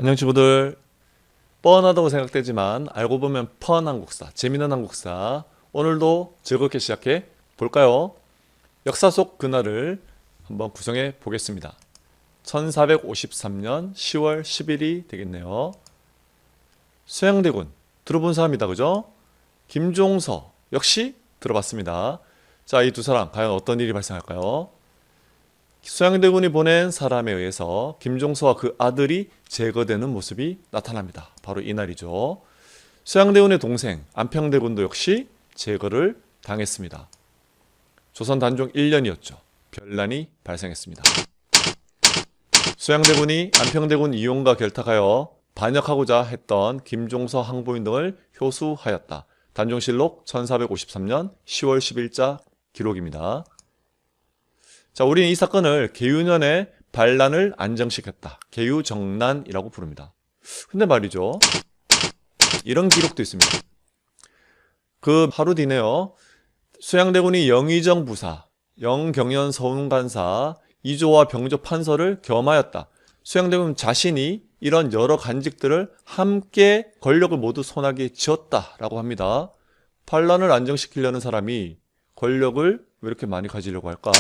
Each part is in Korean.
안녕 친구들. 뻔하다고 생각되지만 알고 보면 펀 한국사, 재미있는 한국사, 오늘도 즐겁게 시작해 볼까요? 역사 속 그날을 한번 구성해 보겠습니다. 1453년 10월 10일이 되겠네요. 수양대군 들어본 사람이다, 그죠? 김종서 역시 들어봤습니다. 자, 이 두 사람 과연 어떤 일이 발생할까요? 수양대군이 보낸 사람에 의해서 김종서와 그 아들이 제거되는 모습이 나타납니다. 바로 이날이죠. 수양대군의 동생 안평대군도 역시 제거를 당했습니다. 조선 단종 1년이었죠. 변란이 발생했습니다. 수양대군이 안평대군 이용과 결탁하여 반역하고자 했던 김종서, 항보인 등을 효수하였다. 단종실록 1453년 10월 10일자 기록입니다. 자, 우리는 이 사건을 계유년에 반란을 안정시켰다. 계유정난이라고 부릅니다. 근데 말이죠, 이런 기록도 있습니다. 그 하루 뒤네요. 수양대군이 영의정 부사, 영경연 서운간사, 이조와 병조 판서를 겸하였다. 수양대군 자신이 이런 여러 간직들을 함께 권력을 모두 손아귀에 쥐었다라고 합니다. 반란을 안정시키려는 사람이 권력을 왜 이렇게 많이 가지려고 할까?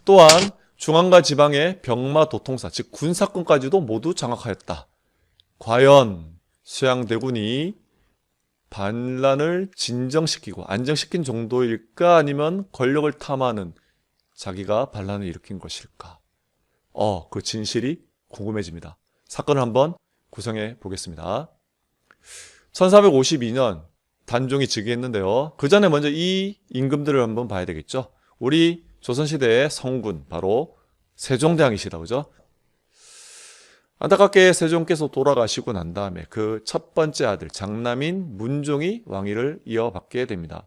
또한 중앙과 지방의 병마 도통사, 즉 군사권까지도 모두 장악하였다. 과연 수양대군이 반란을 진정시키고 안정시킨 정도일까, 아니면 권력을 탐하는 자기가 반란을 일으킨 것일까? 그 진실이 궁금해집니다. 사건을 한번 구성해 보겠습니다. 1452년 단종이 즉위했는데요. 그 전에 먼저 이 임금들을 한번 봐야 되겠죠. 우리 조선시대의 성군, 바로 세종대왕이시다, 그죠? 안타깝게 세종께서 돌아가시고 난 다음에 그 첫 번째 아들 장남인 문종이 왕위를 이어받게 됩니다.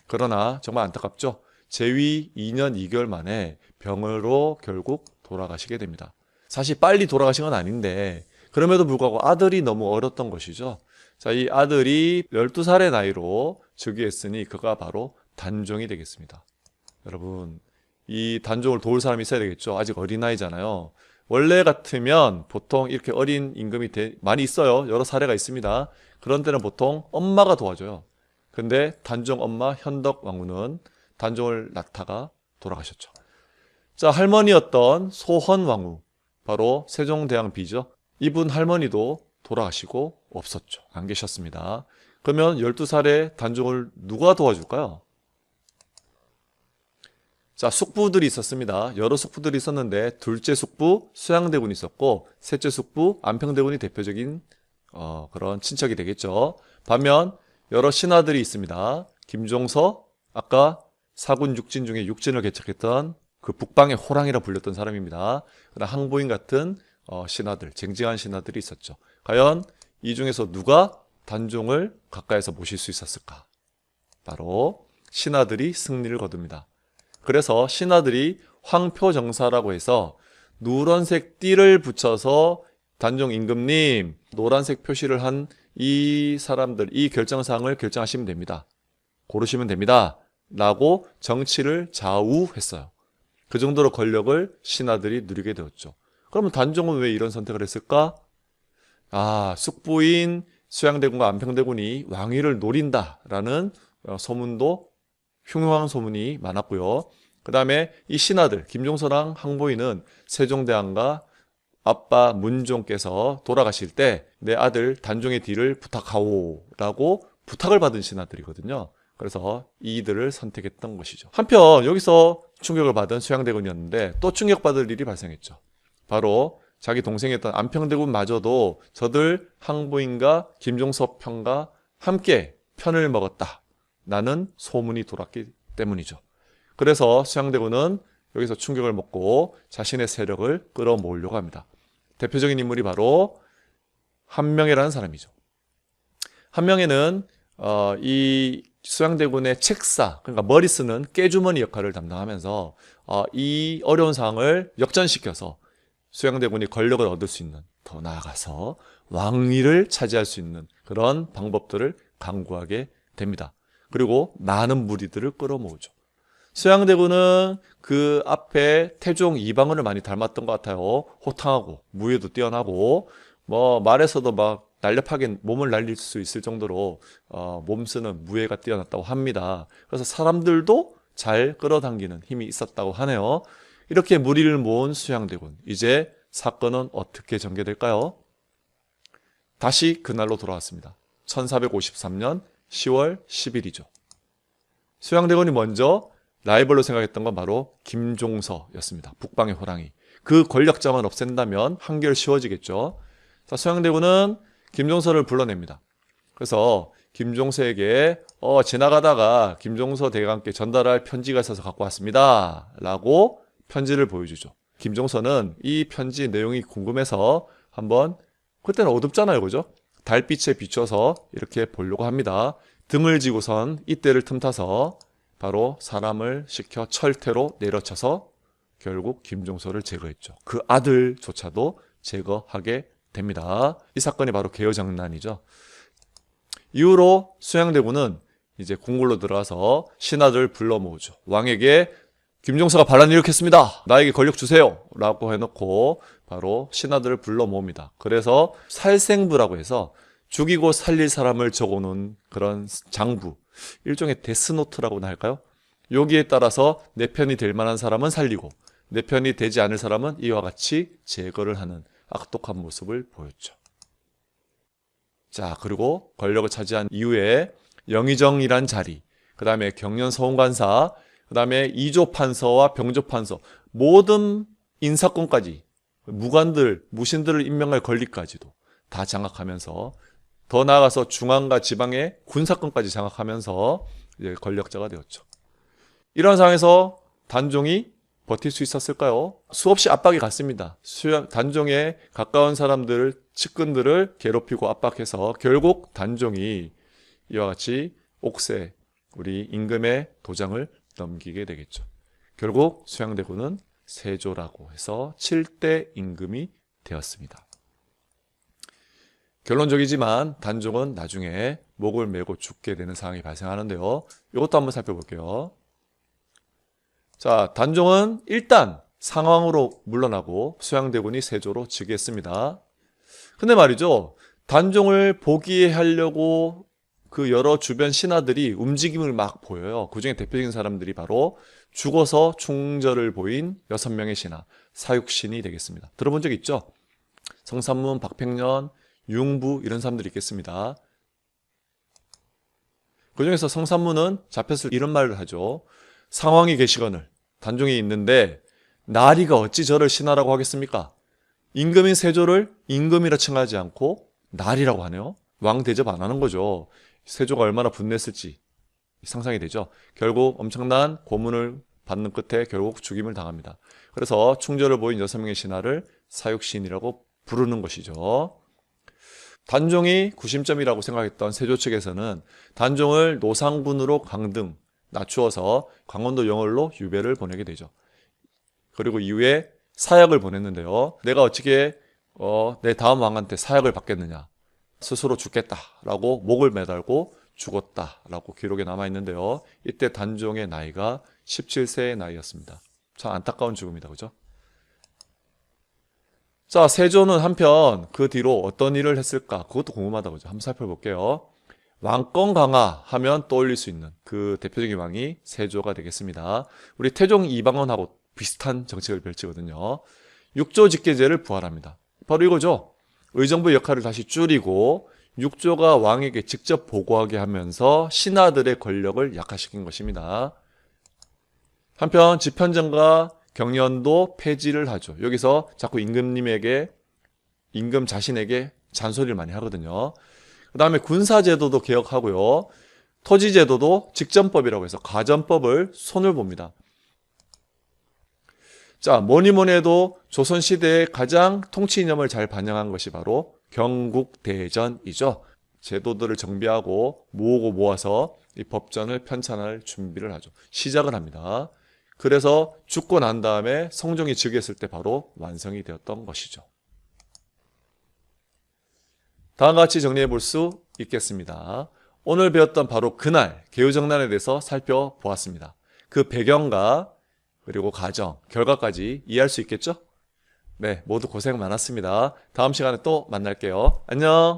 그러나 정말 안타깝죠. 재위 2년 2개월 만에 병으로 결국 돌아가시게 됩니다. 사실 빨리 돌아가신 건 아닌데 그럼에도 불구하고 아들이 너무 어렸던 것이죠. 자, 이 아들이 12살의 나이로 즉위했으니 그가 바로 단종이 되겠습니다. 여러분, 이 단종을 도울 사람이 있어야 되겠죠. 아직 어린아이잖아요. 원래 같으면 보통 이렇게 어린 임금이 많이 있어요. 여러 사례가 있습니다. 그런 때는 보통 엄마가 도와줘요. 근데 단종 엄마 현덕 왕후는 단종을 낳다가 돌아가셨죠. 자, 할머니였던 소헌 왕후, 바로 세종대왕 비죠. 이분 할머니도 돌아가시고 없었죠. 안 계셨습니다. 그러면 12살의 단종을 누가 도와줄까요? 자, 숙부들이 있었습니다. 여러 숙부들이 있었는데 둘째 숙부 수양대군이 있었고 셋째 숙부 안평대군이 대표적인 그런 친척이 되겠죠. 반면 여러 신하들이 있습니다. 김종서, 아까 사군 육진 중에 육진을 개척했던 그 북방의 호랑이라 불렸던 사람입니다. 그러나 항보인 같은 신하들, 쟁쟁한 신하들이 있었죠. 과연 이 중에서 누가 단종을 가까이서 모실 수 있었을까? 바로 신하들이 승리를 거둡니다. 그래서 신하들이 황표정사라고 해서 누런색 띠를 붙여서 단종 임금님, 노란색 표시를 한 이 사람들, 이 결정사항을 결정하시면 됩니다. 고르시면 됩니다. 라고 정치를 좌우했어요. 그 정도로 권력을 신하들이 누리게 되었죠. 그러면 단종은 왜 이런 선택을 했을까? 숙부인 수양대군과 안평대군이 왕위를 노린다라는 소문도, 흉흉한 소문이 많았고요. 그 다음에 이 신하들, 김종서랑 항보인은 세종대왕과 아빠 문종께서 돌아가실 때 내 아들 단종의 뒤를 부탁하오라고 부탁을 받은 신하들이거든요. 그래서 이들을 선택했던 것이죠. 한편 여기서 충격을 받은 수양대군이었는데 또 충격받을 일이 발생했죠. 바로 자기 동생이었던 안평대군마저도 저들 항보인과 김종서 편과 함께 편을 먹었다 라는 소문이 돌았기 때문이죠. 그래서 수양대군은 여기서 충격을 먹고 자신의 세력을 끌어모으려고 합니다. 대표적인 인물이 바로 한명회라는 사람이죠. 한명회는 이 수양대군의 책사, 그러니까 머리 쓰는 깨주머니 역할을 담당하면서 이 어려운 상황을 역전시켜서 수양대군이 권력을 얻을 수 있는, 더 나아가서 왕위를 차지할 수 있는 그런 방법들을 강구하게 됩니다. 그리고 많은 무리들을 끌어모으죠. 수양대군은 그 앞에 태종 이방원을 많이 닮았던 것 같아요. 호탕하고 무예도 뛰어나고 뭐 말에서도 막 날렵하게 몸을 날릴 수 있을 정도로 몸쓰는 무예가 뛰어났다고 합니다. 그래서 사람들도 잘 끌어당기는 힘이 있었다고 하네요. 이렇게 무리를 모은 수양대군. 이제 사건은 어떻게 전개될까요? 다시 그날로 돌아왔습니다. 1453년 10월 10일이죠. 수양대군이 먼저 라이벌로 생각했던 건 바로 김종서였습니다. 북방의 호랑이. 그 권력자만 없앤다면 한결 쉬워지겠죠. 자, 수양대군은 김종서를 불러냅니다. 그래서 김종서에게 지나가다가 김종서 대감께 전달할 편지가 있어서 갖고 왔습니다. 라고 편지를 보여주죠. 김종서는 이 편지 내용이 궁금해서 한번, 그때는 어둡잖아요. 그죠? 달빛에 비춰서 이렇게 보려고 합니다. 등을 지고선 이때를 틈타서 바로 사람을 시켜 철퇴로 내려쳐서 결국 김종서를 제거했죠. 그 아들조차도 제거하게 됩니다. 이 사건이 바로 개요장난이죠. 이후로 수양대군은 이제 궁궐로 들어가서 신하들 불러 모으죠. 왕에게 김종서가 반란을 일으켰습니다. 나에게 권력 주세요. 라고 해놓고 바로 신하들을 불러 모읍니다. 그래서 살생부라고 해서 죽이고 살릴 사람을 적어놓은 그런 장부, 일종의 데스노트라고나 할까요? 여기에 따라서 내 편이 될 만한 사람은 살리고 내 편이 되지 않을 사람은 이와 같이 제거를 하는 악독한 모습을 보였죠. 자, 그리고 권력을 차지한 이후에 영의정이란 자리, 그 다음에 경련서원관사, 그 다음에 이조판서와 병조판서, 모든 인사권까지, 무관들, 무신들을 임명할 권리까지도 다 장악하면서, 더 나아가서 중앙과 지방의 군사권까지 장악하면서 이제 권력자가 되었죠. 이런 상황에서 단종이 버틸 수 있었을까요? 수없이 압박이 갔습니다. 단종에 가까운 사람들, 측근들을 괴롭히고 압박해서 결국 단종이 이와 같이 옥새, 우리 임금의 도장을 넘기게 되겠죠. 결국 수양대군은 세조라고 해서 7대 임금이 되었습니다. 결론적이지만 단종은 나중에 목을 메고 죽게 되는 상황이 발생하는데요. 이것도 한번 살펴볼게요. 자, 단종은 일단 상황으로 물러나고 수양대군이 세조로 즉위했습니다. 근데 말이죠, 단종을 보기하려고 그 여러 주변 신하들이 움직임을 막 보여요. 그 중에 대표적인 사람들이 바로 죽어서 충절을 보인 6명의 신하, 사육신이 되겠습니다. 들어본 적 있죠? 성삼문, 박팽년, 융부 이런 사람들이 있겠습니다. 그 중에서 성삼문은 잡혔을 때 이런 말을 하죠. 상황이 계시거늘 단종이 있는데 나리가 어찌 저를 신하라고 하겠습니까? 임금인 세조를 임금이라 칭하지 않고 나리라고 하네요. 왕 대접 안 하는 거죠. 세조가 얼마나 분냈을지 상상이 되죠. 결국 엄청난 고문을 받는 끝에 결국 죽임을 당합니다. 그래서 충절을 보인 6명의 신하를 사육신이라고 부르는 것이죠. 단종이 구심점이라고 생각했던 세조 측에서는 단종을 노상군으로 강등, 낮추어서 강원도 영월로 유배를 보내게 되죠. 그리고 이후에 사약을 보냈는데요. 내가 어떻게 내 다음 왕한테 사약을 받겠느냐. 스스로 죽겠다라고 목을 매달고 죽었다라고 기록에 남아있는데요. 이때 단종의 나이가 17세의 나이였습니다. 참 안타까운 죽음이다. 그죠? 자, 세조는 한편 그 뒤로 어떤 일을 했을까? 그것도 궁금하다. 그죠? 한번 살펴볼게요. 왕권 강화하면 떠올릴 수 있는 그 대표적인 왕이 세조가 되겠습니다. 우리 태종 이방원하고 비슷한 정책을 펼치거든요. 육조 직계제를 부활합니다. 바로 이거죠. 의정부 역할을 다시 줄이고 육조가 왕에게 직접 보고하게 하면서 신하들의 권력을 약화시킨 것입니다. 한편 집현전과 경련도 폐지를 하죠. 여기서 자꾸 임금 자신에게 잔소리를 많이 하거든요. 그 다음에 군사제도도 개혁하고요. 토지제도도 직전법이라고 해서 가전법을 손을 봅니다. 자, 뭐니 해도 조선시대의 가장 통치 이념을 잘 반영한 것이 바로 경국대전이죠. 제도들을 정비하고 모으고 모아서 이 법전을 편찬할 준비를 하죠. 시작을 합니다. 그래서 죽고 난 다음에 성종이 즉위했을 때 바로 완성이 되었던 것이죠. 다음과 같이 정리해 볼 수 있겠습니다. 오늘 배웠던 바로 그날 개요정난에 대해서 살펴보았습니다. 그 배경과 그리고 가정, 결과까지 이해할 수 있겠죠? 네, 모두 고생 많았습니다. 다음 시간에 또 만날게요. 안녕!